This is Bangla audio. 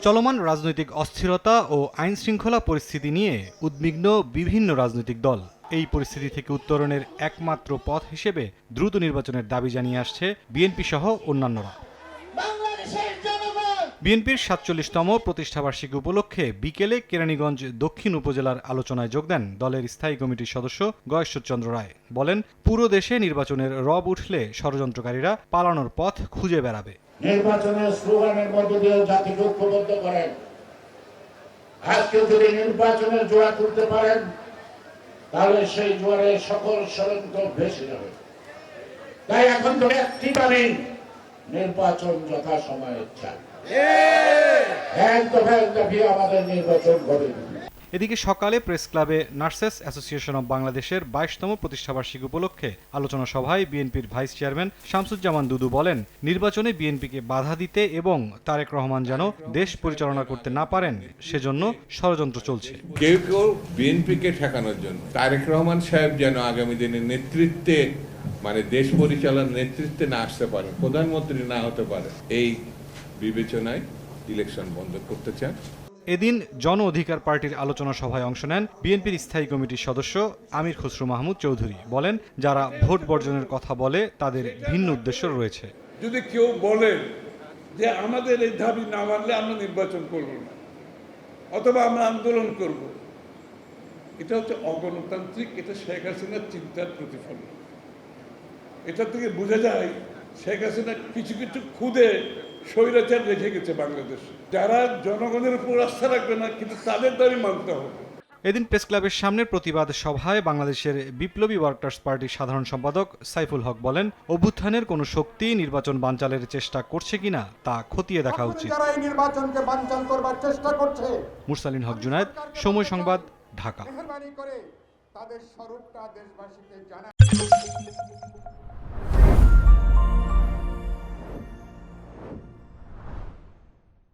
চলমান রাজনৈতিক অস্থিরতা ও আইন শৃঙ্খলা পরিস্থিতি নিয়ে উদ্বিগ্ন বিভিন্ন রাজনৈতিক দল। এই পরিস্থিতি থেকে উত্তরণের একমাত্র পথ হিসেবে দ্রুত নির্বাচনের দাবি জানিয়ে আসছে বিএনপি সহ অন্যান্যরা। বিএনপির ৪৭তম প্রতিষ্ঠাবার্ষিকী উপলক্ষে বিকেলে কেরানীগঞ্জ দক্ষিণ উপজেলার আলোচনায় যোগ দেন দলের স্থায়ী কমিটির সদস্য গয়েশ্বরচন্দ্র রায়। বলেন, পুরো দেশে নির্বাচনের রব উঠলে ষড়যন্ত্রকারীরা পালানোর পথ খুঁজে বেড়াবে। নির্বাচনের স্লোগানের মধ্য দিয়ে জাতিকে ঐক্যবদ্ধ করেন। আজকে যদি নির্বাচনের জোয়ার তুলতে পারেন, তাহলে সেই জোয়ারে সকল ষড়যন্ত্র ভেসে যাবে। তাই এখন তো একটি দাবি, নির্বাচন যথাসময়ে চাই। আমাদের নির্বাচন হবে। এদিকে সকালে প্রেস ক্লাবে নার্সেস অ্যাসোসিয়েশন অব বাংলাদেশের ২২তম প্রতিষ্ঠাবার্ষিকী উপলক্ষে আলোচনা সভায় বিএনপির ভাইস চেয়ারম্যান শামসুজ্জামান দুদু বলেন, নির্বাচনে বিএনপিকে বাধা দিতে এবং তারেক রহমান যেন দেশ পরিচালনা করতে না পারেন সেজন্য ষড়যন্ত্র চলছে। কেউ কেউ বিএনপিকে ঠেকানোর জন্য তারেক রহমান সাহেব যেন আগামী দিনের নেতৃত্বে দেশ পরিচালনার নেতৃত্বে না আসতে পারে, প্রধানমন্ত্রী না হতে পারে, এই বিবেচনায় ইলেকশন বন্ধ করতে চান। এদিন জন অধিকার পার্টির আলোচনা সভায় অংশ নেন বিএনপির স্থায়ী কমিটির সদস্য আমির খসরু মাহমুদ চৌধুরী। বলেন, যারা ভোট বর্জনের কথা বলে তাদের ভিন্ন উদ্দেশ্য রয়েছে। যদি কেউ বলে যে আমাদের এই দাবি না মানলে আমরা নির্বাচন করব না অথবা আমরা আন্দোলন করব, এটা হচ্ছে অগণতান্ত্রিক, এটা শেখ হাসিনার চিন্তার প্রতিফলন। এটা থেকে বোঝা যায় শেখ হাসিনা কিছু কিছু খুদে স্বৈরাচার রেখে গেছে বাংলাদেশ। যারা জনগণের উপর আস্থা রাখবে না, কিন্তু তাদের দাবি মানতে হবে। এদিন প্রেস ক্লাবের সামনের প্রতিবাদ সভায় বাংলাদেশের বিপ্লবী ওয়ার্কার্স পার্টির সাধারণ সম্পাদক সাইফুল হক বলেন, অভ্যুত্থানের কোনো শক্তি নির্বাচন বানচালের চেষ্টা করছে কিনা তা খতিয়ে দেখা উচিত। নির্বাচনকে বানচাল করবার চেষ্টা করছে। মুরসালিন হক জুনায়েদ, সময় সংবাদ, ঢাকা।